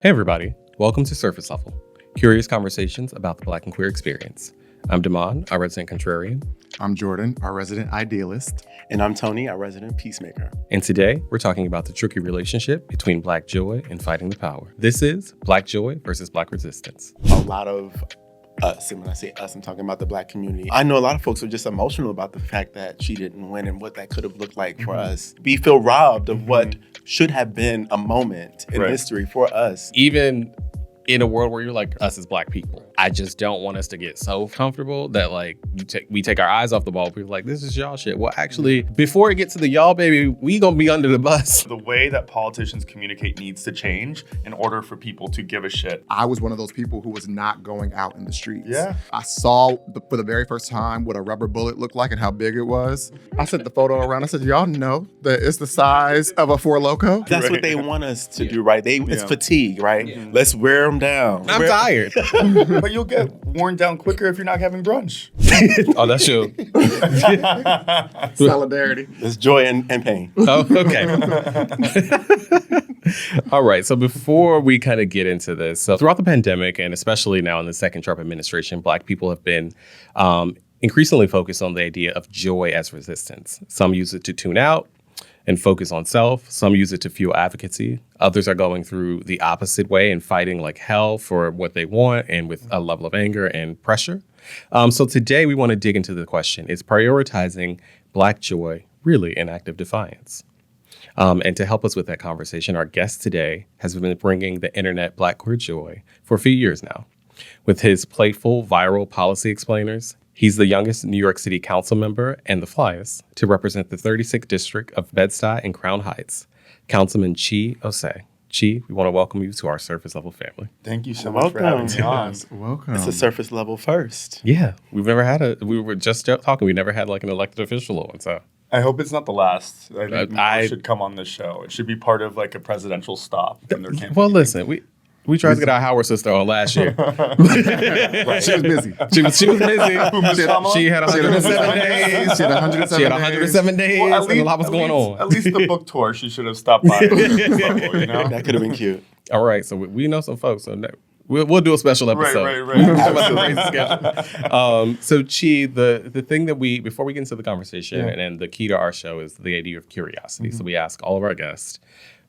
Hey everybody, welcome to Surface Level, curious conversations about the Black and queer experience. I'm Damon, our resident contrarian. I'm Jordan, our resident idealist. And I'm Tony, our resident peacemaker. And today, we're talking about the tricky relationship between Black joy and fighting the power. This is Black joy versus Black resistance. A lot of us, and when I say us, I'm talking about the Black community. I know a lot of folks are just emotional about the fact that she didn't win and what that could have looked like for us. We feel robbed of what should have been a moment in history for us. Even in a world where you're like, us as Black people, I just don't want us to get so comfortable that like we take our eyes off the ball. People are like, this is y'all shit. Well, actually, before it gets to the y'all, baby, we gonna be under the bus. The way that politicians communicate needs to change in order for people to give a shit. I was one of those people who was not going out in the streets. Yeah. I saw for the very first time what a rubber bullet looked like and how big it was. I sent the photo around. I said, y'all know that it's the size of a Four Loko? That's what they want us to do, right? It's fatigue, right? Yeah. Let's wear them down. I'm tired. But you'll get worn down quicker if you're not having brunch. Oh, that's true. Solidarity. There's joy and pain. Oh, okay. All right. So before we kind of get into this, so throughout the pandemic, and especially now in the second Trump administration, Black people have been increasingly focused on the idea of joy as resistance. Some use it to tune out and focus on self. Some use it to fuel advocacy. Others are going through the opposite way and fighting like hell for what they want and with a level of anger and pressure. So today we want to dig into the question, is prioritizing Black joy really an act of defiance? And to help us with that conversation, our guest today has been bringing the internet Black queer joy for a few years now. With his playful, viral policy explainers, he's the youngest New York City council member and the flyest to represent the 36th district of Bed-Stuy and Crown Heights, Councilman Chi Osse. Chi, we want to welcome you to our surface level family. Thank you so much for having me on. Welcome. It's a surface level first. Yeah, we've never had we were just talking, we never had like an elected official on, so. I hope it's not the last. I think I more should come on this show. It should be part of like a presidential stop in their campaign. Well, listen, we tried to get our Howard sister on last year. Right. She was busy. She was busy. Kamala? She had 107 days. She had 107 She had 107 days, Well, and a lot was going on. At least the book tour, she should have stopped by. You know? That could have been cute. All right, so we know some folks, so we'll do a special episode. Right. So Chi, the thing that before we get into the conversation, and the key to our show is the idea of curiosity. So we ask all of our guests,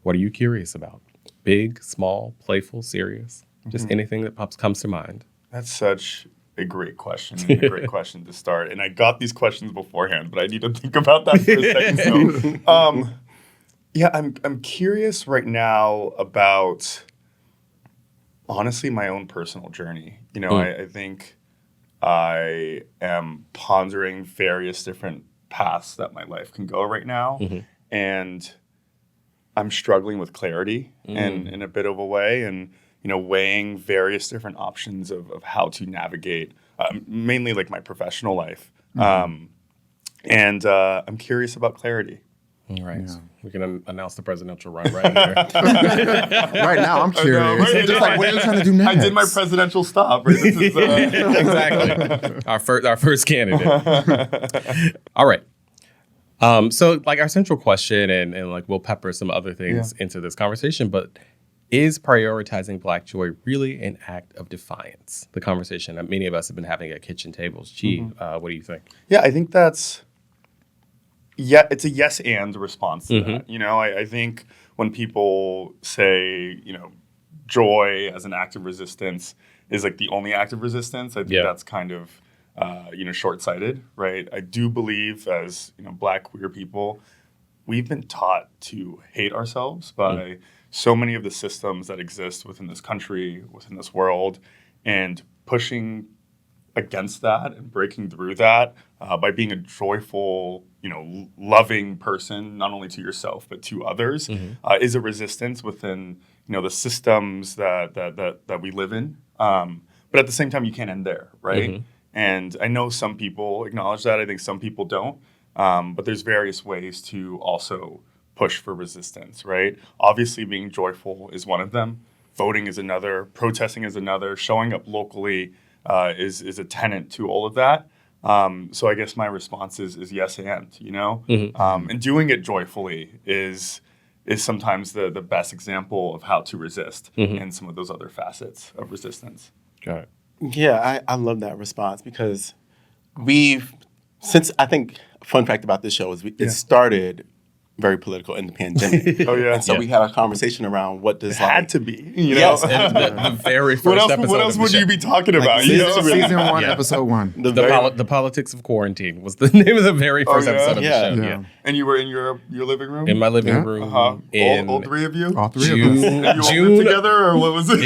what are you curious about? Big, small, playful, serious, just anything that comes to mind. That's such a great question and a great question to start. And I got these questions beforehand, but I need to think about that for a second. So, I'm curious right now about, honestly, my own personal journey. You know, I think I am pondering various different paths that my life can go right now. And I'm struggling with clarity and in a bit of a way, and weighing various different options of how to navigate mainly like my professional life. And I'm curious about clarity. All right. Yeah. We can announce the presidential run right here. Right now, I'm curious. Right, Just like, what are you trying to do next? I did my presidential stop. Right? This is, exactly. Our first candidate. All right. So like our central question, and like we'll pepper some other things into this conversation, but is prioritizing Black joy really an act of defiance? The conversation that many of us have been having at kitchen tables. Chi, what do you think? Yeah, I think it's a yes and response to that. I think when people say, joy as an act of resistance is like the only act of resistance, I think that's kind of short-sighted, right? I do believe as, Black queer people, we've been taught to hate ourselves by so many of the systems that exist within this country, within this world, and pushing against that and breaking through that by being a joyful, loving person, not only to yourself, but to others, is a resistance within, the systems that we live in. But at the same time, you can't end there, right? And I know some people acknowledge that. I think some people don't. But there's various ways to also push for resistance, right? Obviously, being joyful is one of them. Voting is another. Protesting is another. Showing up locally is a tenet to all of that. So I guess my response is yes and, and doing it joyfully is is sometimes the best example of how to resist and some of those other facets of resistance. Got it. Yeah, I love that response because since I think a fun fact about this show is it started very political in the pandemic. Oh, yeah. And so we had a conversation around what does Had to be, you know? Yes. And the very first episode. What else of would the you be talking about? You know? Season 1, Yeah. episode 1. The politics of quarantine was the name of the very first yeah? episode of Yeah. the show. Yeah. And you were in your living room? In my living Yeah. room. In All three of you? All three June. of us. You all June. lived together, or what was it?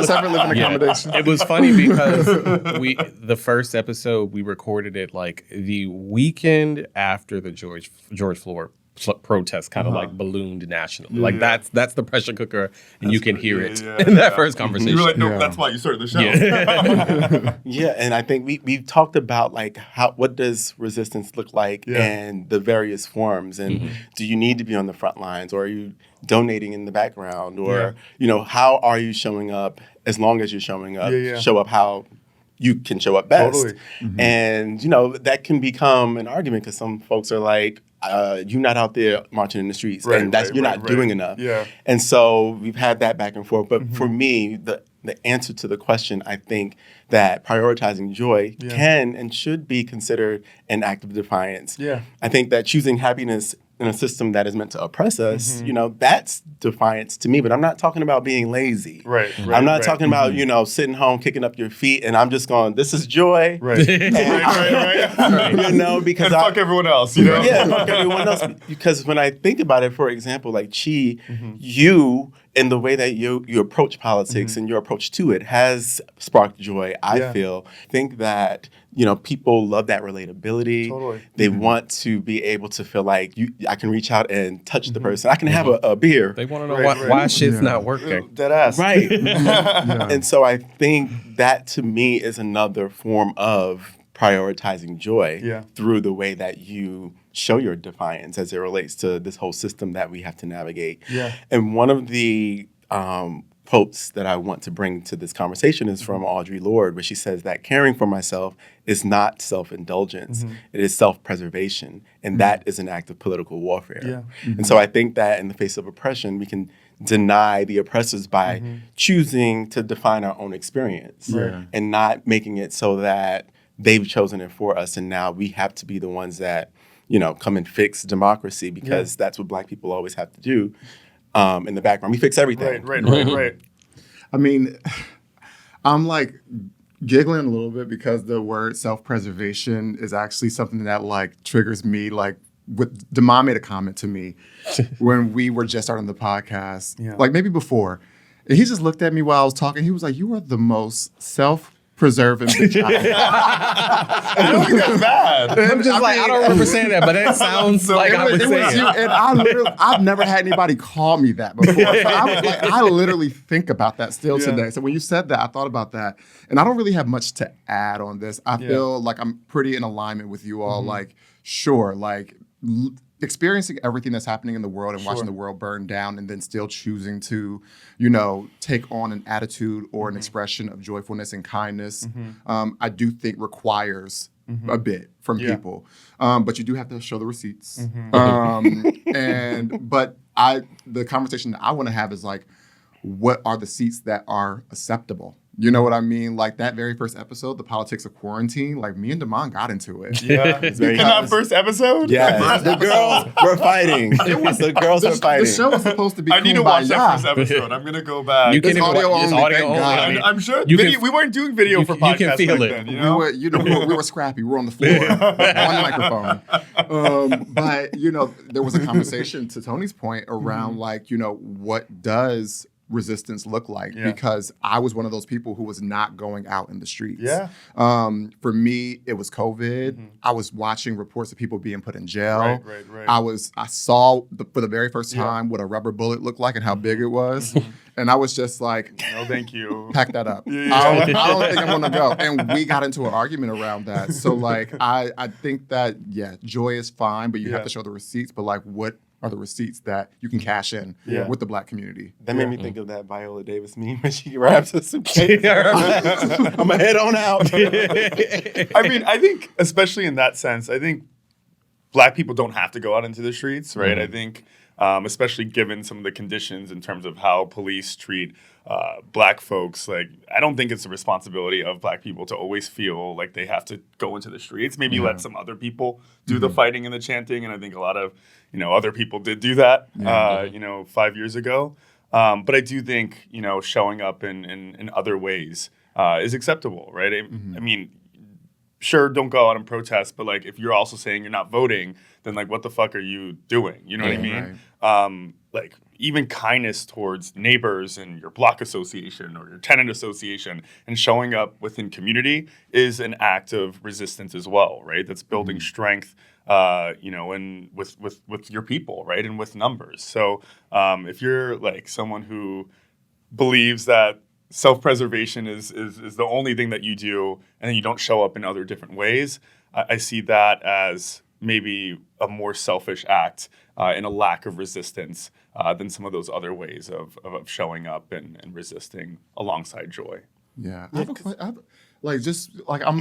Separate living accommodations. It was funny because the first episode we recorded it like the weekend after the George Floyd protest kind of like ballooned nationally. Like that's the pressure cooker, and you can hear it in that first conversation. You were like, no, Yeah. that's why you started the show. Yeah. Yeah, and I think we've talked about like what does resistance look like and the various forms, and do you need to be on the front lines, or are you donating in the background, or you know, how are you showing up? As long as you're showing up, show up how you can show up best. Totally. And you know, that can become an argument because some folks are like, you're not out there marching in the streets, and you're not doing enough. Yeah. And so we've had that back and forth. But for me, the answer to the question, I think that prioritizing joy can and should be considered an act of defiance. Yeah. I think that choosing happiness in a system that is meant to oppress us, you know, that's defiance to me. But I'm not talking about being lazy. Right. I'm not talking about, you know, sitting home, kicking up your feet, and I'm just going, this is joy. Right. right. You know, because And fuck everyone else, you know? Yeah, fuck everyone else. Because when I think about it, for example, like Chi, you and the way that you approach politics and your approach to it has sparked joy, I feel. Think that, you know, people love that relatability. Totally. They want to be able to feel like I can reach out and touch the person. I can have a beer. They want to know why shit's not working. Dead ass. Right. And so I think that to me is another form of prioritizing joy through the way that you show your defiance as it relates to this whole system that we have to navigate. Yeah. And one of the quotes that I want to bring to this conversation is from Audre Lorde, where she says that caring for myself is not self-indulgence. It is self-preservation. And that is an act of political warfare. Yeah. And so I think that in the face of oppression, we can deny the oppressors by choosing to define our own experience and not making it so that they've chosen it for us. And now we have to be the ones that, you know, come and fix democracy because that's what Black people always have to do. In the background, we fix everything. Right. I mean, I'm like giggling a little bit because the word self-preservation is actually something that like triggers me. Like, Damon made a comment to me when we were just starting the podcast, like maybe before. And he just looked at me while I was talking. He was like, "You are the most self-preserving bitch I I don't think that's bad. I'm just I don't remember saying that, but it sounds like I would say it. And I've never had anybody call me that before. So I literally think about that still today. So when you said that, I thought about that. And I don't really have much to add on this. I feel like I'm pretty in alignment with you all. Like, sure, like experiencing everything that's happening in the world and watching the world burn down and then still choosing to, you know, take on an attitude or an expression of joyfulness and kindness, I do think requires a bit from people. But you do have to show the receipts. But the conversation that I want to have is like, what are the seats that are acceptable? You know what I mean? Like that very first episode, the politics of quarantine, like me and Damon got into it. Yeah. In that first episode? Yeah. The girls were fighting. The girls were fighting. The show was supposed to be I need to watch that first episode. I'm going to go back. You can audio only, thank God. I'm sure You we weren't doing video for podcasts can feel back it. then, you know? We were scrappy. We were on the floor, on microphone. But, you know, there was a conversation to Tony's point around like, you know, what does resistance look like? Because I was one of those people who was not going out in the streets. For me, it was COVID. I was watching reports of people being put in jail. Right. I saw for the very first time what a rubber bullet looked like and how big it was. And I was just like, no, thank you. Pack that up. I don't think I'm gonna go. And we got into an argument around that. So like, I think that, joy is fine, but you have to show the receipts. But like, what are the receipts that you can cash in with the Black community? That made me think of that Viola Davis meme when she grabs a suitcase. I'm going to head on out. I mean, I think, especially in that sense, I think Black people don't have to go out into the streets, right? I think especially given some of the conditions in terms of how police treat Black folks. Like, I don't think it's the responsibility of Black people to always feel like they have to go into the streets. Maybe let some other people do the fighting and the chanting. And I think a lot of, other people did do that, 5 years ago. But I do think, showing up in other ways is acceptable, right? I mean, sure, don't go out and protest, but like if you're also saying you're not voting, then like what the fuck are you doing? You know what I mean? Right. Like even kindness towards neighbors and your block association or your tenant association and showing up within community is an act of resistance as well, right? That's building strength, and with your people, right? And with numbers. So if you're like someone who believes that self-preservation is the only thing that you do, and then you don't show up in other different ways, I see that as maybe a more selfish act and a lack of resistance than some of those other ways of showing up and resisting alongside joy. Yeah, I'm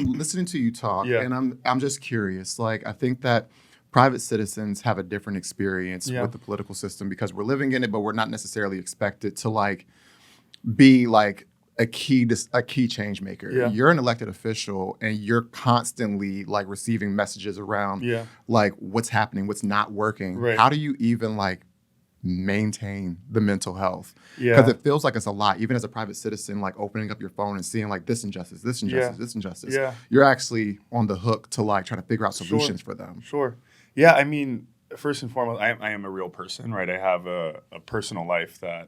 listening to you talk, and I'm just curious. Like, I think that private citizens have a different experience with the political system because we're living in it, but we're not necessarily expected to like be like a key change maker. Yeah. You're an elected official and you're constantly like receiving messages around like what's happening, what's not working. Right. How do you even like maintain the mental health? Because it feels like it's a lot, even as a private citizen, like opening up your phone and seeing like this injustice, this injustice, this injustice. Yeah. You're actually on the hook to like try to figure out solutions for them. Sure. Yeah. I mean, first and foremost, I am a real person, right? I have a personal life that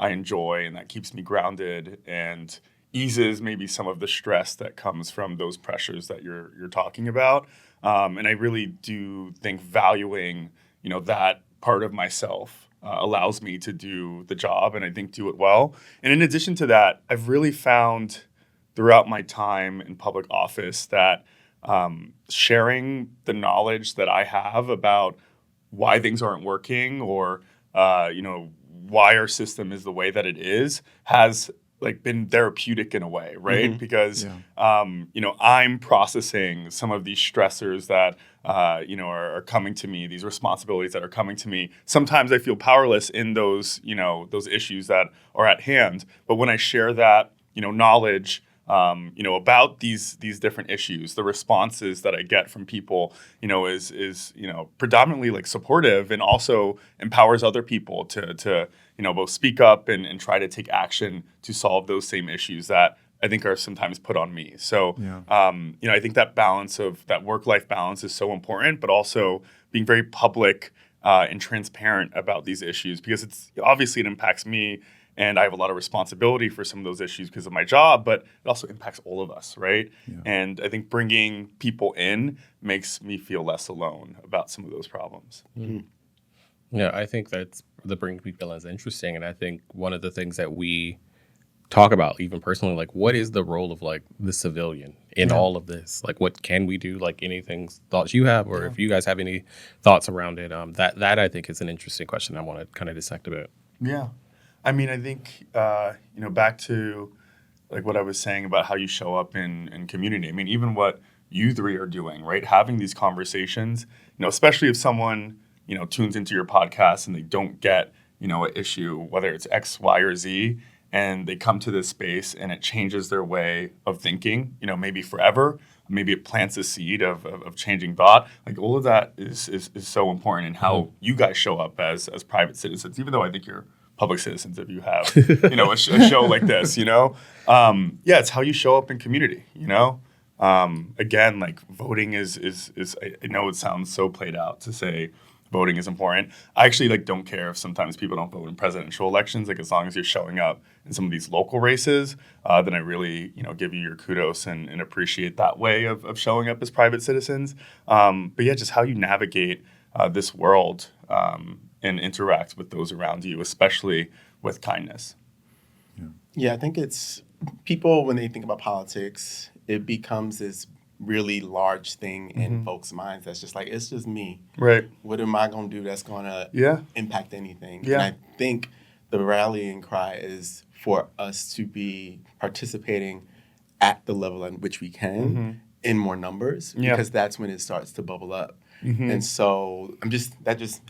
I enjoy and that keeps me grounded and eases maybe some of the stress that comes from those pressures that you're talking about. And I really do think valuing, that part of myself allows me to do the job and I think do it well. And in addition to that, I've really found throughout my time in public office that sharing the knowledge that I have about why things aren't working or, why our system is the way that it is has like been therapeutic in a way, right? Because, I'm processing some of these stressors that, are coming to me, these responsibilities that are coming to me. Sometimes I feel powerless in those, those issues that are at hand. But when I share that, knowledge, about these different issues, the responses that I get from people, is predominantly like supportive and also empowers other people to both speak up and try to take action to solve those same issues that I think are sometimes put on me. So, I think that balance of that work-life balance is so important, but also being very public and transparent about these issues because it's obviously it impacts me. And I have a lot of responsibility for some of those issues because of my job, but it also impacts all of us, right? Yeah. And I think bringing people in makes me feel less alone about some of those problems. Mm-hmm. Yeah, I think that's the bringing people in is interesting. And I think one of the things that we talk about, even personally, like what is the role of like the civilian in all of this? Like what can we do? Like anything, thoughts you have, or if you guys have any thoughts around it, that I think is an interesting question I want to kind of dissect a bit. Yeah. I mean, I think, back to like what I was saying about how you show up in community. I mean, even what you three are doing, right? Having these conversations, especially if someone, tunes into your podcast and they don't get, an issue, whether it's X, Y, or Z, and they come to this space and it changes their way of thinking, maybe forever. Maybe it plants a seed of changing thought. Like all of that is so important in how you guys show up as private citizens, even though I think you're public citizens if you have, a show like this, it's how you show up in community, again, like voting is I know it sounds so played out to say voting is important. I actually don't care if sometimes people don't vote in presidential elections, as long as you're showing up in some of these local races, then I really, give you your kudos and appreciate that way of showing up as private citizens. But yeah, just how you navigate this world, and interact with those around you, especially with kindness. Yeah, I think it's people, when they think about politics, it becomes this really large thing in folks' minds that's just like, it's just me. Right. What am I going to do that's going to impact anything? Yeah. And I think the rallying cry is for us to be participating at the level in which we can in more numbers, because that's when it starts to bubble up. And so that just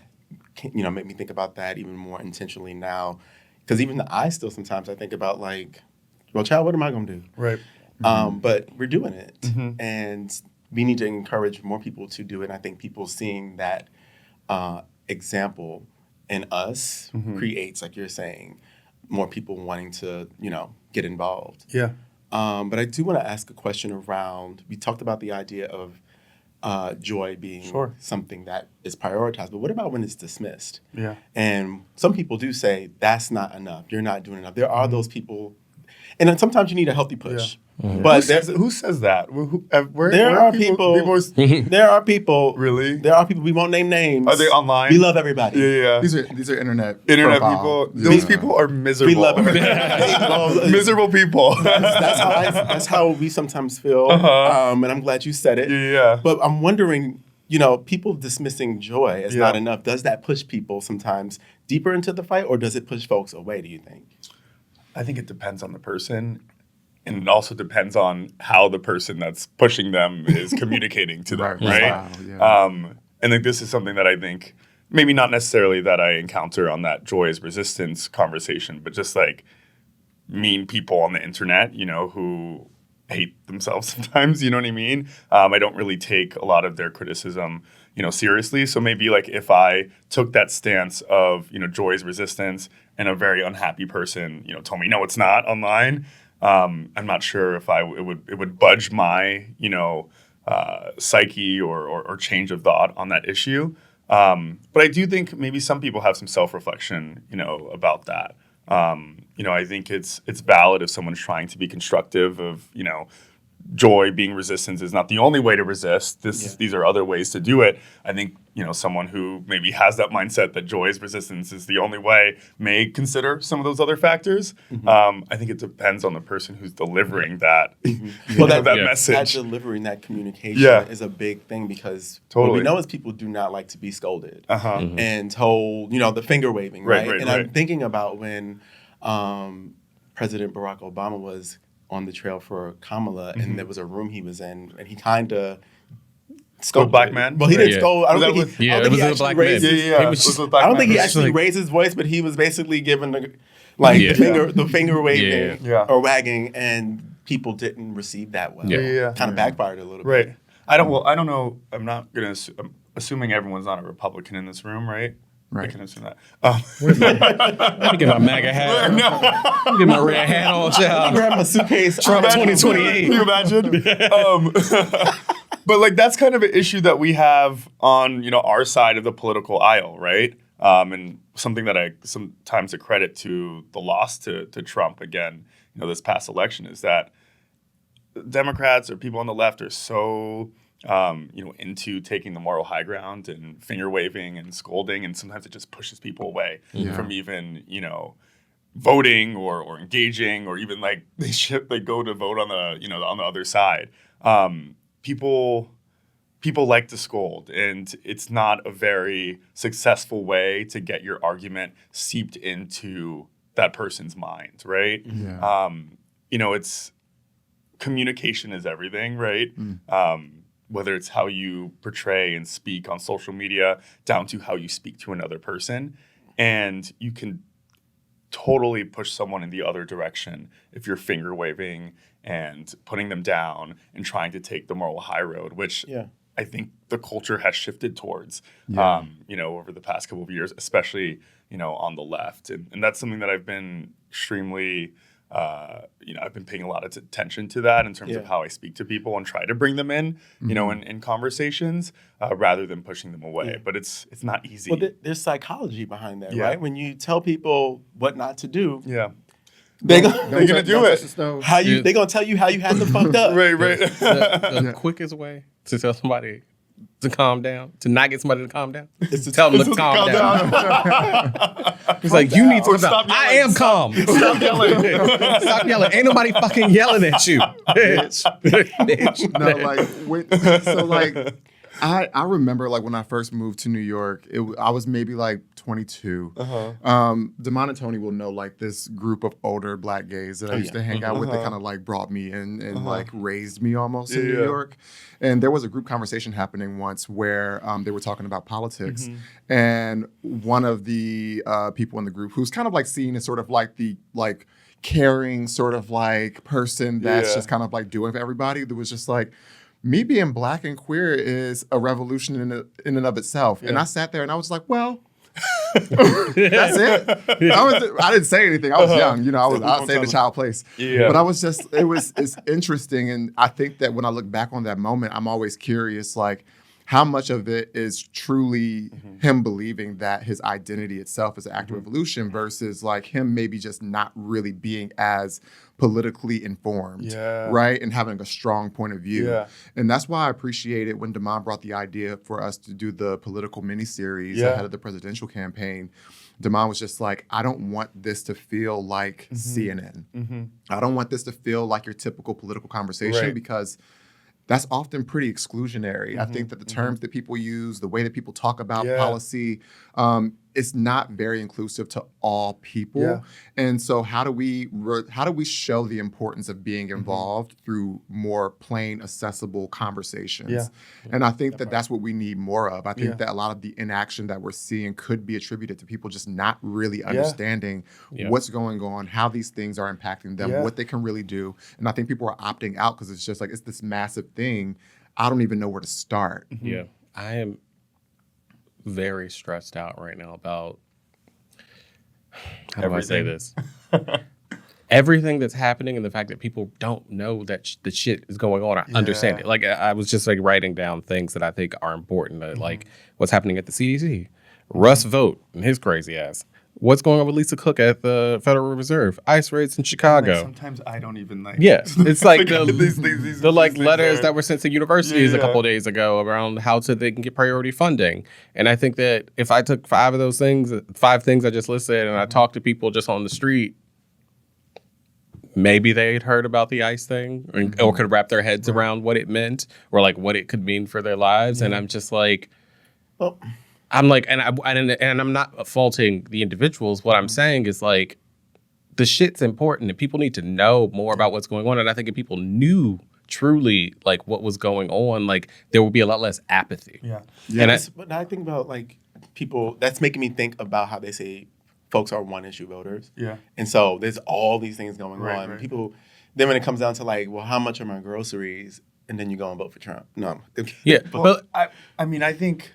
make me think about that even more intentionally now. Because even I still sometimes I think about like, well, child, what am I going to do? Right. But we're doing it. And we need to encourage more people to do it. And I think people seeing that example in us creates, like you're saying, more people wanting to, get involved. Yeah. But I do want to ask a question around, we talked about the idea of joy being something that is prioritized, but what about when it's dismissed? Yeah. And some people do say, that's not enough. You're not doing enough. There are those people, and then sometimes you need a healthy push. Yeah. But who says that? There are people. Really? There are people. We won't name names. Are they online? We love everybody. Yeah. These are internet people. Those people are miserable. We love everybody. Miserable people. That's how we sometimes feel. And I'm glad you said it. Yeah. But I'm wondering, people dismissing joy as not enough. Does that push people sometimes deeper into the fight, or does it push folks away? Do you think? I think it depends on the person. And it also depends on how the person that's pushing them is communicating to them, right? Wow, yeah. And like this is something that I think maybe not necessarily that I encounter on that joy is resistance conversation, but just like mean people on the internet, who hate themselves sometimes, you know what I mean? I don't really take a lot of their criticism, seriously. So maybe like if I took that stance of, joy is resistance and a very unhappy person, told me, no, it's not online. I'm not sure if it would budge my, psyche or change of thought on that issue. But I do think maybe some people have some self-reflection, about that. I think it's valid if someone's trying to be constructive of, joy being resistance is not the only way to resist. These are other ways to do it. I think, someone who maybe has that mindset that joy is resistance is the only way may consider some of those other factors. I think it depends on the person who's delivering that, that message. That delivering that communication is a big thing because what we know is people do not like to be scolded and told, the finger waving, right? I'm thinking about when President Barack Obama was on the trail for Kamala, and there was a room he was in, and he kind of scolded black man. Well, he didn't scold. I don't think he actually raised I don't think he actually raised his voice, but he was basically giving the finger waving or wagging, and people didn't receive that well. Kind of backfired a little bit. Right. I don't know. I'm not gonna. I'm assuming everyone's not a Republican in this room, right? Right. I can assume that. Let me get my MAGA hat. Let me get my red hat on, child. Grab my suitcase. Trump 2028. Can you imagine? But like that's kind of an issue that we have on our side of the political aisle, right? And something that I sometimes accredit to the loss to Trump again, this past election is that Democrats or people on the left are so into taking the moral high ground and finger waving and scolding, and sometimes it just pushes people away from even voting or engaging, or even like they go to vote on the on the other side. People like to scold, and it's not a very successful way to get your argument seeped into that person's mind, right? It's communication is everything, right? Whether it's how you portray and speak on social media down to how you speak to another person. And you can totally push someone in the other direction if you're finger waving and putting them down and trying to take the moral high road, which I think the culture has shifted towards, over the past couple of years, especially, on the left. And that's something that I've been extremely... I've been paying a lot of attention to that in terms of how I speak to people and try to bring them in, in conversations rather than pushing them away. But it's not easy. Well, there's psychology behind that, right? When you tell people what not to do, they're gonna do it. They're gonna tell you how you had them fucked up. Right. The quickest way to tell somebody to calm down, to not get somebody to calm down, is to tell them to calm down. It's like, you need to stop yelling. I am calm. Stop yelling. Stop yelling. Ain't nobody fucking yelling at you. Bitch. No, I remember like when I first moved to New York, I was maybe like 22. Damon and Tony will know like this group of older Black gays that I used to hang out with that kind of like brought me in and like raised me almost in New York. And there was a group conversation happening once where they were talking about politics. And one of the people in the group who's kind of like seen as sort of like the like caring sort of like person that's just kind of like doing for everybody, that was just like, me being Black and queer is a revolution in and of itself. And I sat there and I was like, well, that's it. I didn't say anything. I was young, you know. I was saying the child place, but I was just. It's interesting, and I think that when I look back on that moment, I'm always curious, like how much of it is truly him believing that his identity itself is an act of revolution versus like him maybe just not really being as politically informed, right? And having a strong point of view. And that's why I appreciate it when Damon brought the idea for us to do the political miniseries ahead of the presidential campaign. Damon was just like, I don't want this to feel like CNN. I don't want this to feel like your typical political conversation because that's often pretty exclusionary. I think that the terms that people use, the way that people talk about policy, it's not very inclusive to all people. And so how do we show the importance of being involved through more plain, accessible conversations? And I think that that's what we need more of. I think that a lot of the inaction that we're seeing could be attributed to people just not really understanding what's going on, how these things are impacting them, what they can really do. And I think people are opting out because it's just like, it's this massive thing. I don't even know where to start. Yeah. I am very stressed out right now about, how do I say this? Everything that's happening and the fact that people don't know that the shit is going on. I understand it. Like, I was just like writing down things that I think are important, like what's happening at the CDC. Russ Vogt and his crazy ass. What's going on with Lisa Cook at the Federal Reserve? ICE raids in Chicago. Like, sometimes I don't even like. Yeah, it's like these the like letters that were sent to universities a couple of days ago around how they can get priority funding. And I think that if I took 5 of those things, 5 things I just listed, and I talked to people just on the street, maybe they'd heard about the ICE thing or could wrap their heads around what it meant or like what it could mean for their lives. And I'm just like, well. I'm like, and I'm not faulting the individuals. What I'm saying is like, the shit's important and people need to know more about what's going on. And I think if people knew truly like what was going on, like there would be a lot less apathy. But I think about like people, that's making me think about how they say folks are one issue voters. And so there's all these things going on. People, then when it comes down to like, well, how much are my groceries? And then you go and vote for Trump. No. But I mean, I think,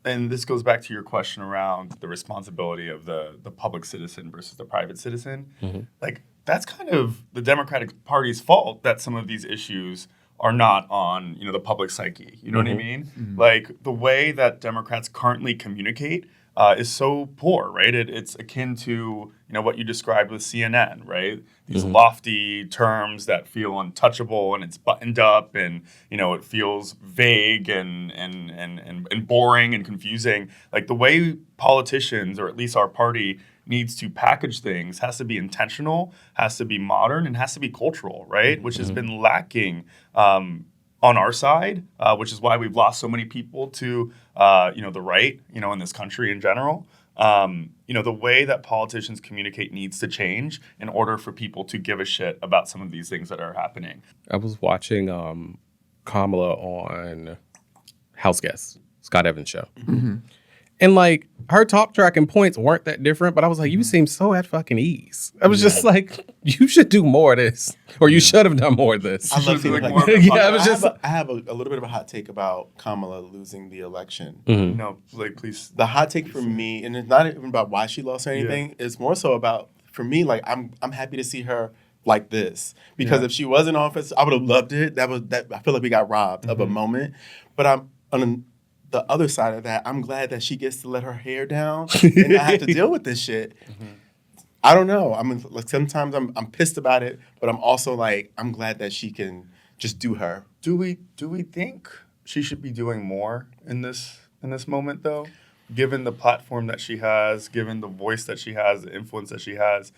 and this goes back to your question around the responsibility of the public citizen versus the private citizen. Like, that's kind of the Democratic Party's fault that some of these issues are not on, you know, the public psyche. You know what I mean? Like, the way that Democrats currently communicate is so poor, right? It's akin to, you know, what you described with CNN, right? These lofty terms that feel untouchable and it's buttoned up and, you know, it feels vague and boring and confusing. Like the way politicians, or at least our party, needs to package things has to be intentional, has to be modern, and has to be cultural, right? Which has been lacking on our side, which is why we've lost so many people to, you know, the right, you know, in this country in general. You know, the way that politicians communicate needs to change in order for people to give a shit about some of these things that are happening. I was watching Kamala on House Guest, Scott Evans' show. And like her talk track and points weren't that different, but I was like, you seem so at fucking ease. I was just like, you should do more of this, or you should have done more of this. I love seeing like I have a little bit of a hot take about Kamala losing the election. No, like please. The hot take for me, and it's not even about why she lost or anything. It's more so about, for me, like I'm happy to see her like this, because if she was in office, I would have loved it. I feel like we got robbed of a moment, but I'm on the other side of that, I'm glad that she gets to let her hair down and not have to deal with this shit. I don't know. I mean, like sometimes I'm pissed about it, but I'm also like, I'm glad that she can just do her. Do we think she should be doing more in this moment though? Given the platform that she has, given the voice that she has, the influence that she has.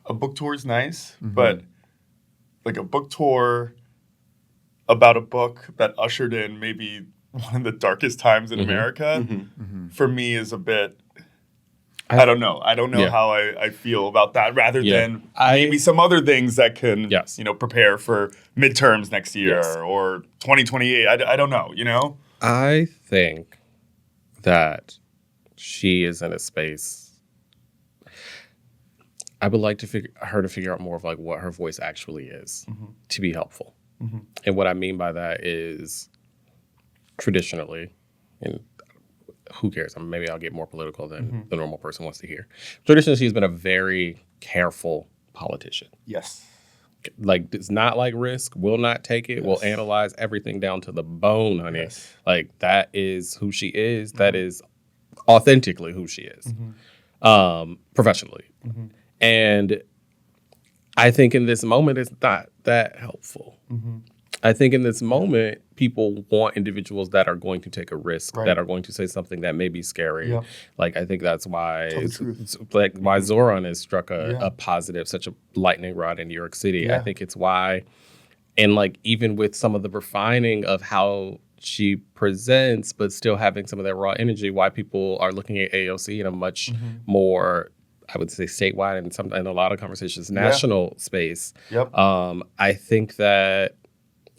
A book tour is nice, but like a book tour about a book that ushered in maybe one of the darkest times in America, for me is a bit, I don't know. I don't know how I feel about that rather than maybe some other things that can, prepare for midterms next year or 2028. I don't know, I think that she is in a space. I would like to figure out more of like what her voice actually is to be helpful. And what I mean by that is traditionally, and who cares? Maybe I'll get more political than the normal person wants to hear. Traditionally, she's been a very careful politician. Yes. Like, does not like risk, will not take it, will analyze everything down to the bone, honey. Yes. Like, that is who she is. That is authentically who she is, professionally. And I think in this moment, it's not that helpful. I think in this moment, people want individuals that are going to take a risk, that are going to say something that may be scary. Yeah. Like, I think that's why it's like why Zoran has struck a positive, such a lightning rod in New York City. Yeah. I think it's why, and like even with some of the refining of how she presents, but still having some of that raw energy, why people are looking at AOC in a much more, I would say, statewide and in a lot of conversations, national space. I think that.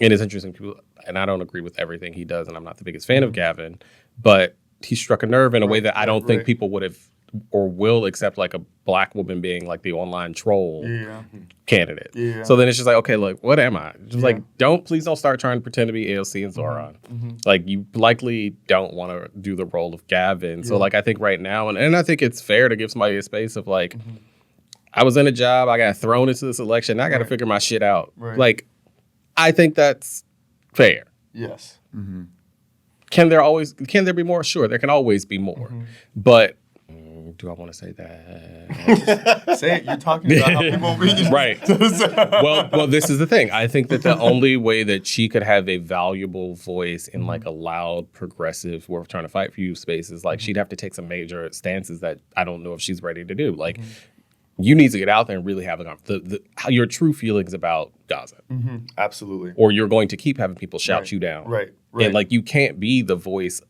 And it's interesting, people, and I don't agree with everything he does, and I'm not the biggest fan of Gavin, but he struck a nerve in a way that I don't think people would have or will accept, like a black woman being like the online troll candidate. So then it's just like, okay, look, what am I? Just like, please don't start trying to pretend to be AOC and Zoran. Like, you likely don't want to do the role of Gavin. So like, I think right now, and I think it's fair to give somebody a space of like, I was in a job, I got thrown into this election, now I got to figure my shit out. Like, I think that's fair. Yes. Can there be more? Sure, there can always be more. But do I want to say that? Say it. You're talking about how people read. Right. Well, this is the thing. I think that the only way that she could have a valuable voice in like a loud, progressive, we're trying to fight for you space is like she'd have to take some major stances that I don't know if she's ready to do. Like, you need to get out there and really have your true feelings about Gaza. Absolutely. Or you're going to keep having people shout you down. Right. And like, you can't be the voice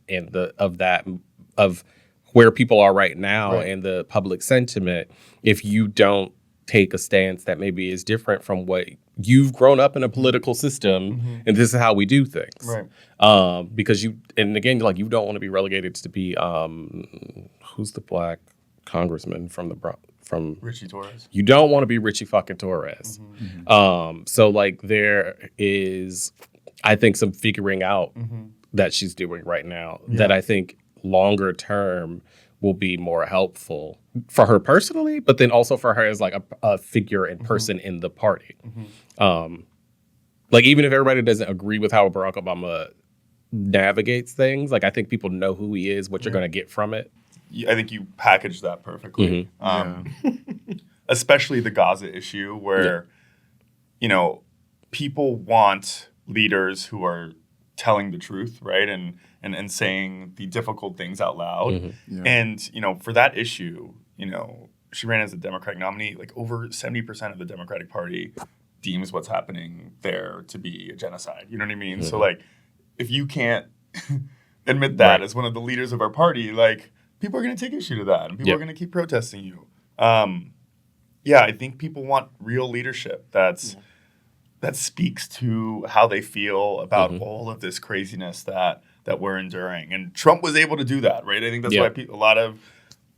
of where people are right now and the public sentiment if you don't take a stance that maybe is different from what you've grown up in a political system and this is how we do things. Right. Because and again, like, you don't want to be relegated to be who's the black congressman from Richie Torres. You don't want to be Richie fucking Torres. So like, there is, I think, some figuring out that she's doing right now that I think longer term will be more helpful for her personally, but then also for her as like a figure and person in the party. Like, even if everybody doesn't agree with how Barack Obama navigates things, like, I think people know who he is, what you're going to get from it. I think you packaged that perfectly. Especially the Gaza issue where, people want leaders who are telling the truth, right? And saying the difficult things out loud. And, for that issue, she ran as a Democratic nominee. Like, over 70% of the Democratic Party deems what's happening there to be a genocide. You know what I mean? So, like, if you can't admit that as one of the leaders of our party, like, people are going to take issue to that, and people are going to keep protesting you. I think people want real leadership that speaks to how they feel about all of this craziness that we're enduring. And Trump was able to do that, right? I think that's why a lot of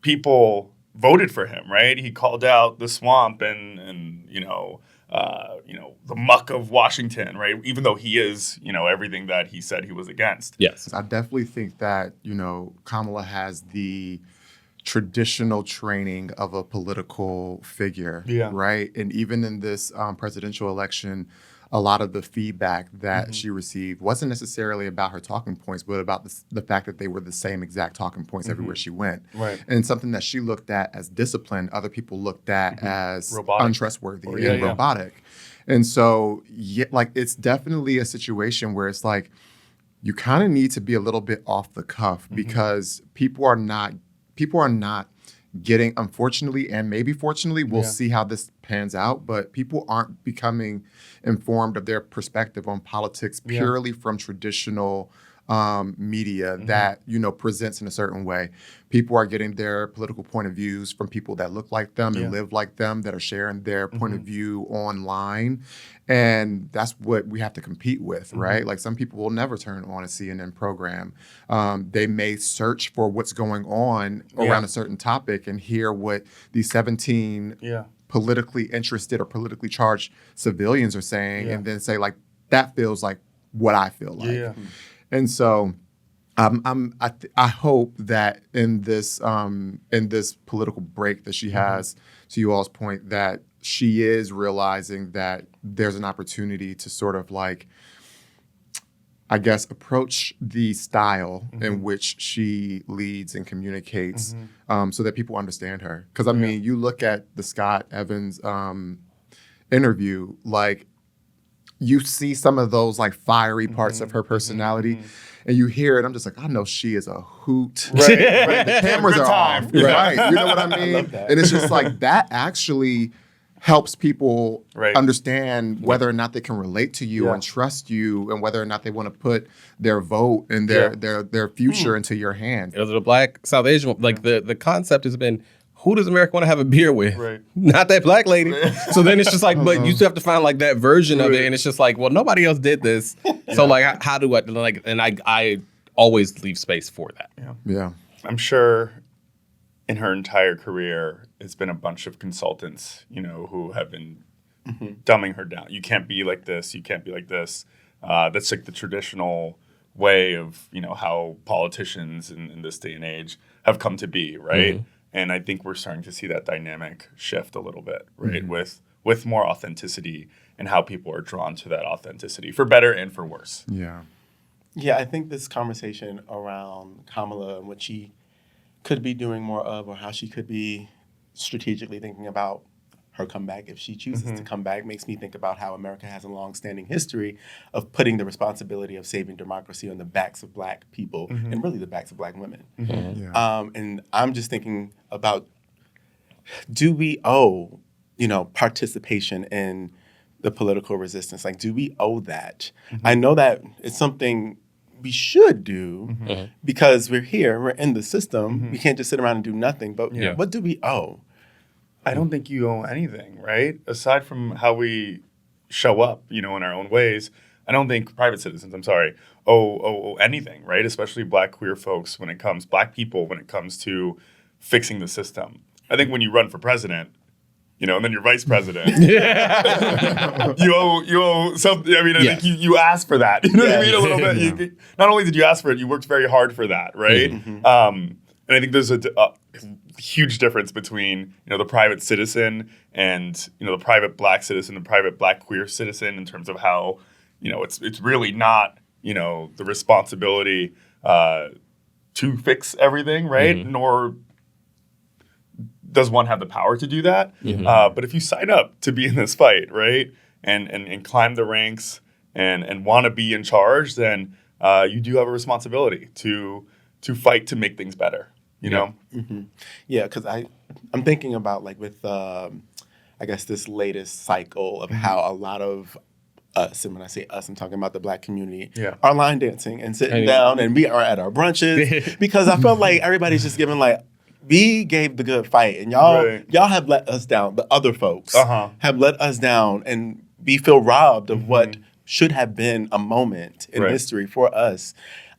people voted for him, right? He called out the swamp and the muck of Washington, right? Even though he is, everything that he said he was against. Yes. I definitely think that, Kamala has the traditional training of a political figure, right? And even in this presidential election, a lot of the feedback that she received wasn't necessarily about her talking points, but about the fact that they were the same exact talking points everywhere she went. Right. And something that she looked at as discipline, other people looked at as robotic. Untrustworthy and robotic. And so, it's definitely a situation where it's like, you kind of need to be a little bit off the cuff because people are not getting, unfortunately, and maybe fortunately, we'll see how this pans out, but people aren't becoming informed of their perspective on politics purely from traditional media that, presents in a certain way. People are getting their political point of views from people that look like them and live like them, that are sharing their point of view online. And that's what we have to compete with, right? Like, some people will never turn on a CNN program. They may search for what's going on around a certain topic and hear what these 17 politically interested or politically charged civilians are saying, and then say, like, that feels like what I feel like. And so I hope that in this political break that she has, to you all's point, that she is realizing that there's an opportunity to sort of, like, I guess, approach the style in which she leads and communicates, so that people understand her. Because, I mean, you look at the Scott Evans interview, like, you see some of those, like, fiery parts of her personality, and you hear it. I'm just like, I know she is a hoot. Right. The cameras are off. Right. You know what I mean? I love that. And it's just like, that actually helps people understand whether or not they can relate to you and trust you, and whether or not they want to put their vote and their future into your hands. The Black South Asian, like, the concept has been, who does America want to have a beer with? Right. Not that black lady. So then it's just like, but you still have to find, like, that version of it. And it's just like, well, nobody else did this. So, like, how do I, like, and I always leave space for that. Yeah. I'm sure in her entire career, it's been a bunch of consultants, who have been dumbing her down. You can't be like this. You can't be like this. That's, like, the traditional way of, how politicians in this day and age have come to be, right? And I think we're starting to see that dynamic shift a little bit, right? With more authenticity, and how people are drawn to that authenticity, for better and for worse. Yeah. Yeah, I think this conversation around Kamala and what she could be doing more of, or how she could be strategically thinking about her comeback, if she chooses to come back, makes me think about how America has a long-standing history of putting the responsibility of saving democracy on the backs of Black people, and really the backs of Black women. And I'm just thinking about, do we owe, participation in the political resistance? Like, do we owe that? I know that it's something we should do because we're here, we're in the system. We can't just sit around and do nothing. But what do we owe? I don't think you owe anything, right? Aside from how we show up, in our own ways, I don't think private citizens, owe anything, right? Especially Black queer folks Black people when it comes to fixing the system. I think when you run for president, and then you're vice president, you owe something. I mean, I think you asked for that. You know what I mean? A little bit. Not only did you ask for it, you worked very hard for that, right? And I think there's a huge difference between, the private citizen and, the private Black citizen, the private Black queer citizen, in terms of how, it's really not, the responsibility to fix everything, right? Nor does one have the power to do that. But if you sign up to be in this fight, right, and climb the ranks and want to be in charge, then you do have a responsibility to fight to make things better. You know? Yeah, because I'm thinking about, like, with I guess this latest cycle of how a lot of us, and when I say us, I'm talking about the Black community, are line dancing and sitting down, and we are at our brunches, because I felt like everybody's just giving, like, we gave the good fight, and y'all have let us down. The other folks have let us down, and we feel robbed of what should have been a moment in history for us.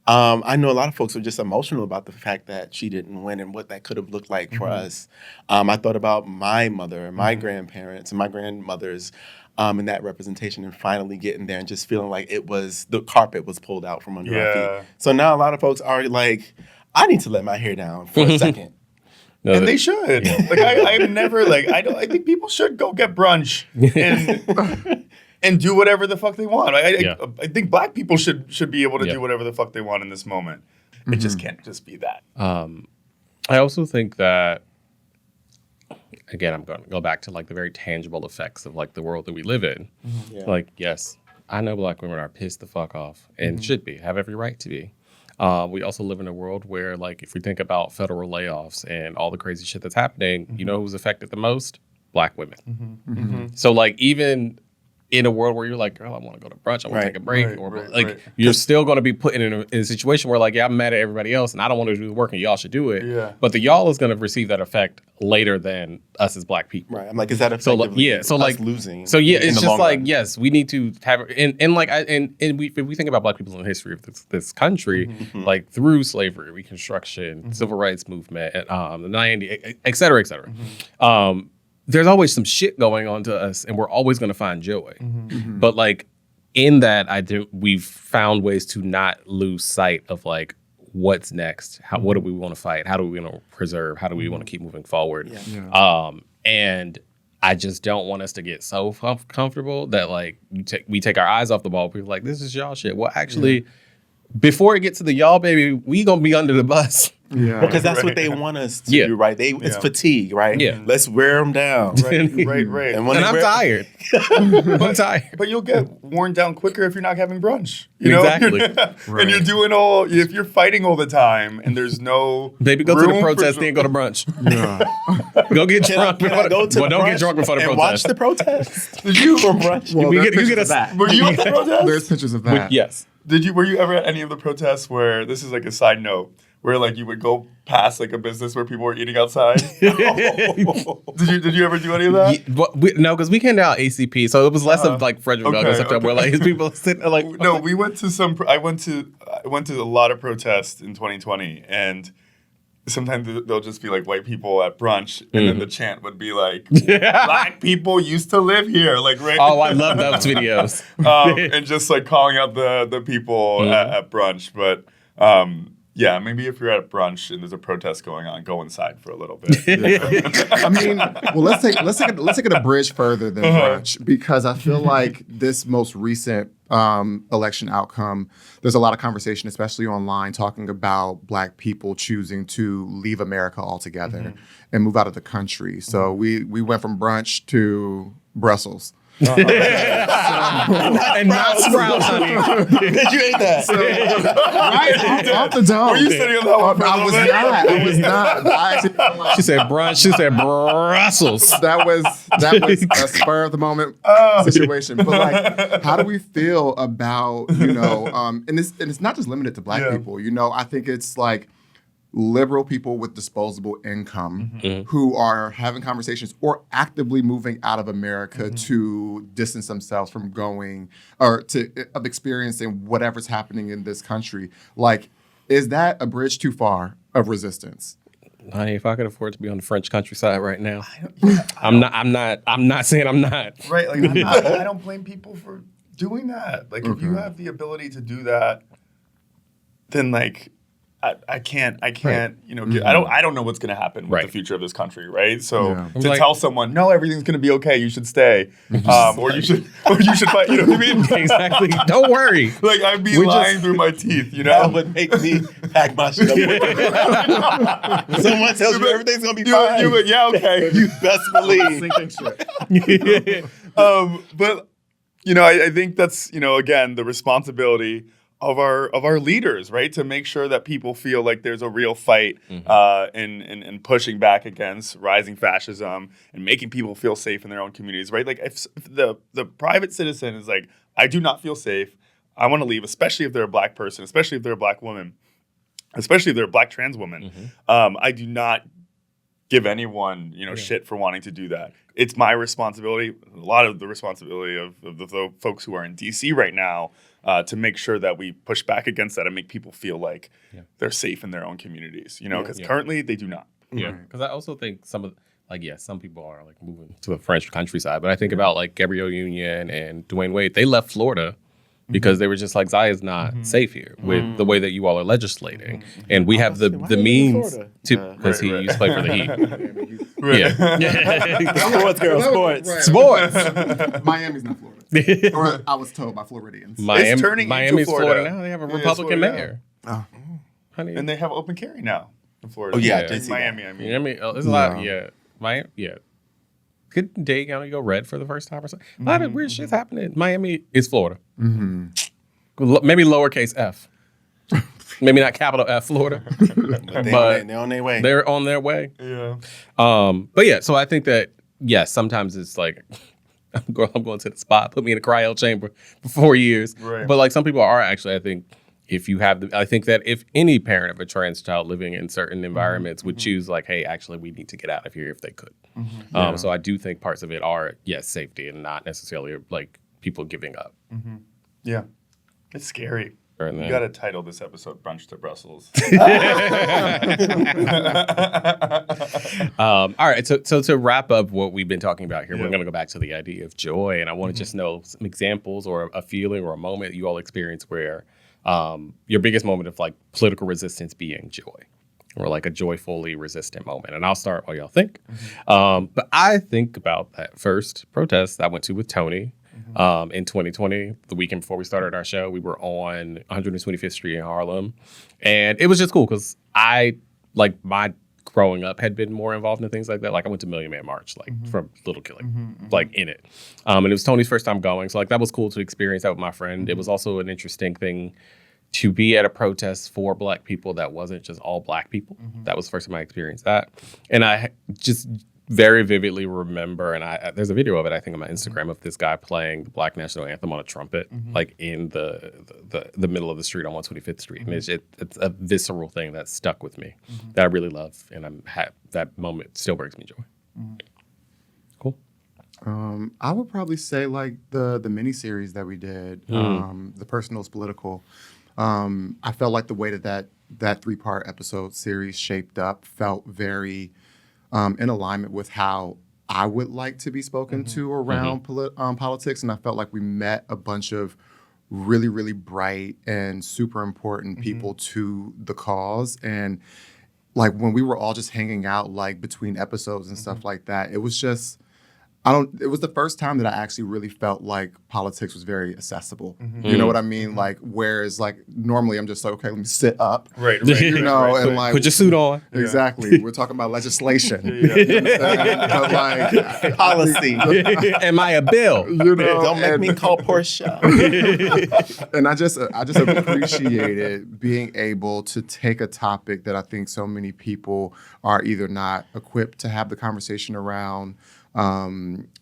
I know a lot of folks are just emotional about the fact that she didn't win and what that could have looked like for us. I thought about my mother, my grandparents, and my grandmothers, and that representation, and finally getting there and just feeling like the carpet was pulled out from under our feet. So now a lot of folks are like, I need to let my hair down for a second. And they should. Like, I'm never, like, I think people should go get brunch and do whatever the fuck they want. I think Black people should be able to do whatever the fuck they want in this moment. It just can't just be that. I also think that, again, I'm going to go back to, like, the very tangible effects of, like, the world that we live in. Like, yes, I know Black women are pissed the fuck off and should be, have every right to be. We also live in a world where, like, if we think about federal layoffs and all the crazy shit that's happening, you know who's affected the most? Black women. So, like, even in a world where you're like, girl, I want to go to brunch, I want to take a break, you're still going to be put in a situation where, like, yeah, I'm mad at everybody else and I don't want to do the work and y'all should do it. Yeah. But the y'all is going to receive that effect later than us as Black people. Right. I'm like, is that effectively us losing? So yeah, in it's the just long like, run? yes, we need to have, if we think about Black people in the history of this country, like through slavery, Reconstruction, Civil Rights Movement, the 90s, et cetera, et cetera. There's always some shit going on to us, and we're always going to find joy. But like in that, we've found ways to not lose sight of like what's next. What do we want to fight? How do we want to preserve? How do we want to keep moving forward? And I just don't want us to get so comfortable that like we take our eyes off the ball. People are like, this is y'all shit. Well, actually, before it gets to the y'all, baby, we gonna be under the bus. Yeah. Because that's what they want us to do, right? It's fatigue, right? Yeah. Let's wear them down. Right. And And I'm tired. I'm tired. But you'll get worn down quicker if you're not having brunch. You know? Exactly. And you're doing if you're fighting all the time and there's no Baby, go to room the for protest, then go to brunch. Yeah. Go get drunk. Can I go to Well, don't brunch get drunk before the and protest. watch the protest? Did you from brunch? Well, You there's get pictures a- of that. Were you at the protest? There's pictures of that. Yes. Were you ever at any of the protests where, this is like a side note, where like you would go past like a business where people were eating outside? Did you ever do any of that? No, because we came down ACP, so it was less of like Frederick Douglass up there, where like his people sitting there, like No, we went to I went to a lot of protests in 2020, and sometimes they'll just be like white people at brunch, and then the chant would be like, Black people used to live here, like right. Oh, I love those videos. And just like calling out the people at brunch, but. Yeah, maybe if you're at brunch and there's a protest going on, go inside for a little bit. I mean, well, let's take it a bridge further than brunch, because I feel like this most recent election outcome, there's a lot of conversation, especially online, talking about Black people choosing to leave America altogether and move out of the country. So we went from brunch to Brussels. And not Sprouts, honey. Did you ate that? Right off the dome. Were you sitting on that one for a I little was bit? not. I was not. I actually felt like She said brunch. She said Brussels. that was a spur of the moment situation. But like, how do we feel about and it's not just limited to Black people. I think it's like liberal people with disposable income who are having conversations or actively moving out of America to distance themselves from going or of experiencing whatever's happening in this country. Like, is that a bridge too far of resistance? Honey, if I could afford to be on the French countryside right now, I'm not saying I'm not. Right, like I don't blame people for doing that. Like if you have the ability to do that, then like I can't, I don't know what's going to happen with the future of this country, right? So to tell someone, no, everything's going to be okay, you should stay, or you should fight, you know what I mean? Exactly. Don't worry. Like I'd be lying through my teeth, you know? That would make me pack my shit up. Someone tells you everything's going to be fine. You yeah, okay. You best believe. Sinking shit. But I think that's again the responsibility of our leaders, right? To make sure that people feel like there's a real fight in pushing back against rising fascism and making people feel safe in their own communities, right? Like if the private citizen is like, I do not feel safe, I want to leave, especially if they're a Black person, especially if they're a Black woman, especially if they're a Black trans woman. I do not give anyone shit for wanting to do that. It's my responsibility, a lot of the responsibility of the folks who are in DC right now, to make sure that we push back against that and make people feel like they're safe in their own communities, because currently they do not. Yeah, because I also think some people are like moving to the French countryside, but I think about like Gabrielle Union and Dwayne Wade. They left Florida because they were just like, Zaya's not safe here with the way that you all are legislating. And we have the means to, because he used to play for the Heat. Sports, girl, sports. Right. Sports. Miami's not Florida. Or I was told by Floridians. It's turning Miami's into Florida now. They have a Republican mayor. Oh. Honey. And they have open carry now in Florida. Oh, yeah, I in did see Miami, that. I mean. Miami, there's a lot. Miami, Could Dade County go red for the first time or something? A lot of weird shit's happening. Miami is Florida. Maybe lowercase f. Maybe not capital F, Florida, But they're on their way. They're on their way. Yeah. But yeah, so I think that, yes, sometimes it's like, I'm going to the spot, put me in a cryo chamber for 4 years. Right. But like some people are actually, I think, I think that if any parent of a trans child living in certain environments would choose like, hey, actually, we need to get out of here if they could. So I do think parts of it are, yes, safety and not necessarily like people giving up. Yeah. It's scary. And You then- got to title this episode Brunch to Brussels. All right. So to wrap up what we've been talking about here, Yeah. we're going to go back to the idea of joy. And I want to just know some examples or a feeling or a moment you all experience where your biggest moment of like political resistance being joy or like a joyfully resistant moment. And I'll start while y'all think. But I think about that first protest I went to with Tony. In 2020, the weekend before we started our show, we were on 125th Street in Harlem. And it was just cool because my growing up had been more involved in things like that. Like I went to Million Man March, like from little kid, like in it. And it was Tony's first time going. So like that was cool to experience that with my friend. It was also an interesting thing to be at a protest for Black people that wasn't just all Black people. That was the first time I experienced that. And I just very vividly remember, and there's a video of it, I think, on my Instagram of this guy playing the Black National Anthem on a trumpet, like in the middle of the street on 125th Street. And it's a visceral thing that stuck with me that I really love. And that moment still brings me joy. Cool. I would probably say like the miniseries that we did, the Personal's Political. I felt like the way that 3-part episode series shaped up felt very in alignment with how I would like to be spoken to around politics. And I felt like we met a bunch of really, really bright and super important people to the cause. And like when we were all just hanging out like between episodes and stuff like that, it was just, it was the first time that I actually really felt like politics was very accessible. You know what I mean? Like, whereas like normally I'm just like, okay, let me sit up. Right. You know, and like Put your suit on. exactly. We're talking about legislation. But like Policy. Am I a bill? you know, Don't make me call Portia. and I just appreciated being able to take a topic that I think so many people are either not equipped to have the conversation around,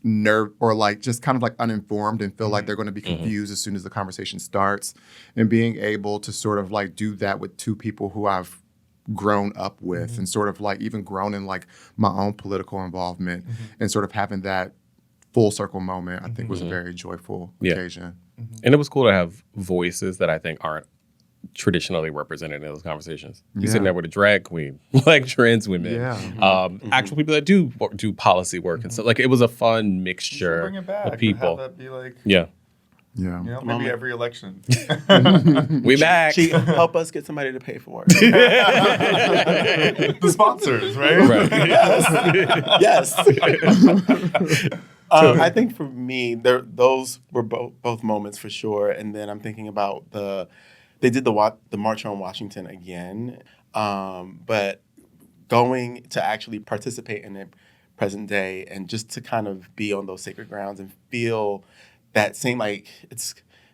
nerve or like just kind of like uninformed and feel like they're going to be confused as soon as the conversation starts, and being able to sort of like do that with two people who I've grown up with and sort of like even grown in like my own political involvement and sort of having that full circle moment, I think was a very joyful occasion. And it was cool to have voices that I think aren't traditionally represented in those conversations. You sitting there with a drag queen, like trans women, actual people that do policy work and stuff. Like it was a fun mixture Bring it back. of people. Have that be like, Yeah. you know, maybe every election. We back. She help us get somebody to pay for it. The sponsors, right? Yes. I think for me, those were both moments for sure. And then I'm thinking about they did the March on Washington again, but going to actually participate in it present day and just to kind of be on those sacred grounds and feel that same, like,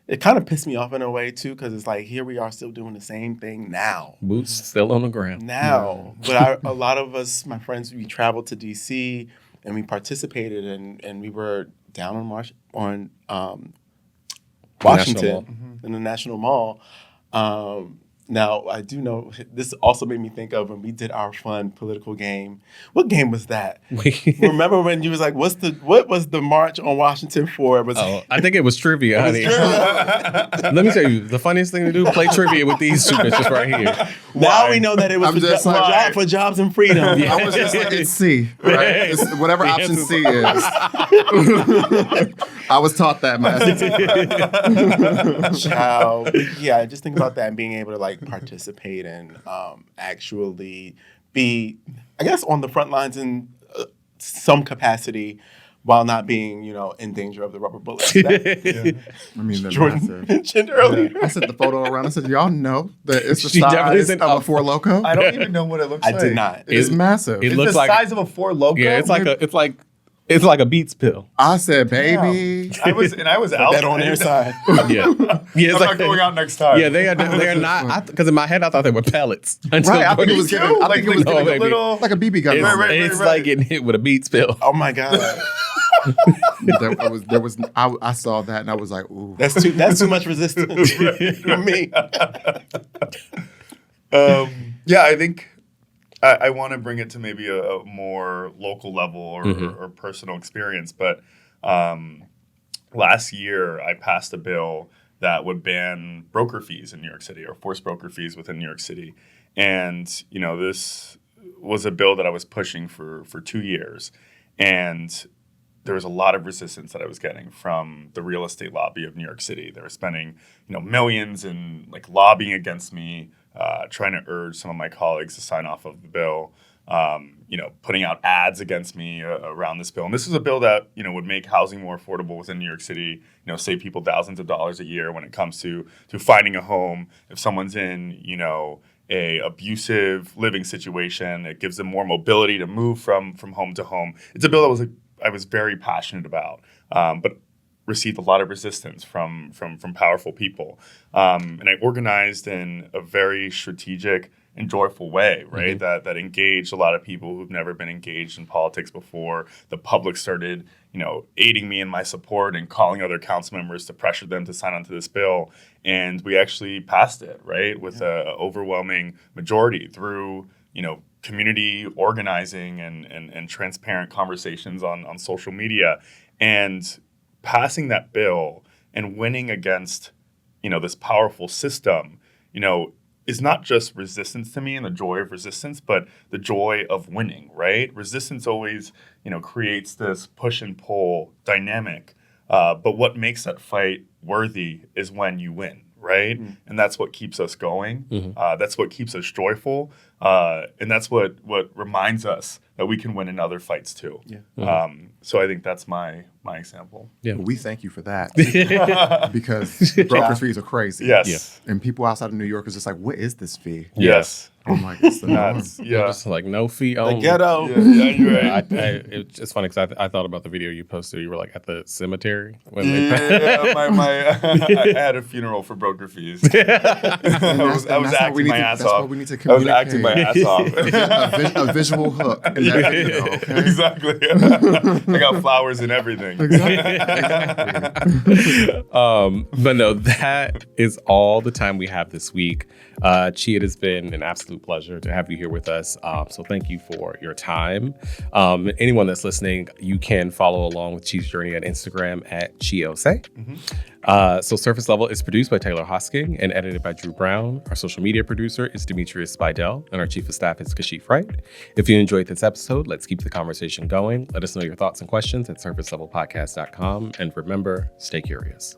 it kind of pissed me off in a way too, because it's like, here we are still doing the same thing now. Boots still on the ground. Now. But a lot of us, my friends, we traveled to D.C. and we participated and we were down on Washington in the National Mall. Now, I do know this also made me think of when we did our fun political game. What game was that? Remember when you was like, what was the March on Washington for? I think it was trivia, honey. Let me tell you, the funniest thing to do, play trivia with these two bitches right here. Now we know that it was for jobs and freedom. I was just like, it's C, right? It's whatever option C is. I was taught that, man. Child. Yeah, just think about that and being able to like participate and actually be, I guess, on the front lines in some capacity while not being, in danger of the rubber bullets. I mean, they're Jordan massive. mentioned earlier. I sent the photo around. I said, y'all know that it's the She definitely size sent of a Four Loko? I don't even know what it looks I like. did not. It's massive. It It's looks the like size of a Four Loko? Yeah, it's like It's like a Beats pill. I said, baby. I was out That on their side. Yeah. Yeah, I'm not going out next time. Yeah, they are not. Because in my head, I thought they were pellets. Until Right, I think it was too. giving, I Like- think it was like giving a little- like a BB gun. It's, moment. it's like getting hit with a Beats pill. Oh my God. I saw that and I was like, ooh. That's too much resistance for me. Yeah, I think I want to bring it to maybe a more local level or personal experience. But last year, I passed a bill that would ban broker fees in New York City or force broker fees within New York City. And, this was a bill that I was pushing for 2 years. And there was a lot of resistance that I was getting from the real estate lobby of New York City. They were spending, millions in like lobbying against me, trying to urge some of my colleagues to sign off of the bill, putting out ads against me around this bill. And this is a bill that, would make housing more affordable within New York City, save people thousands of dollars a year when it comes to finding a home. If someone's in, a abusive living situation, it gives them more mobility to move from home to home. It's a bill that I was very passionate about, but received a lot of resistance from powerful people. And I organized in a very strategic and joyful way, right? That engaged a lot of people who've never been engaged in politics before. The public started, aiding me in my support and calling other council members to pressure them to sign onto this bill. And we actually passed it, right? With an overwhelming majority through, community organizing and transparent conversations on social media. And passing that bill and winning against, this powerful system, is not just resistance to me and the joy of resistance, but the joy of winning, right? Resistance always, creates this push and pull dynamic. But what makes that fight worthy is when you win, right? And that's what keeps us going. That's what keeps us joyful. And that's what reminds us that we can win in other fights too. So I think that's my example. Well, we thank you for that because broker's fees are crazy. Yes. And people outside of New York is just like, what is this fee? Yes. I'm like, it's the norm. Yeah, just like no fee only. The ghetto. Yeah, you're right. It's funny because I thought about the video you posted. You were like at the cemetery when I had a funeral for broker fees. I was acting my ass that's off. what we need to I was communicate. acting my ass off. a visual hook. In that video, okay? Exactly. I got flowers and everything. But no, that is all the time we have this week. Chi, it has been an absolute pleasure to have you here with us. So thank you for your time. Anyone that's listening, you can follow along with Chi's journey on Instagram at Chi Osse. So Surface Level is produced by Taylor Hosking and edited by Drew Brown. Our social media producer is Demetrius Spidell, and our chief of staff is Kashif Wright. If you enjoyed this episode, let's keep the conversation going. Let us know your thoughts and questions at surfacelevelpodcast.com. And remember, stay curious.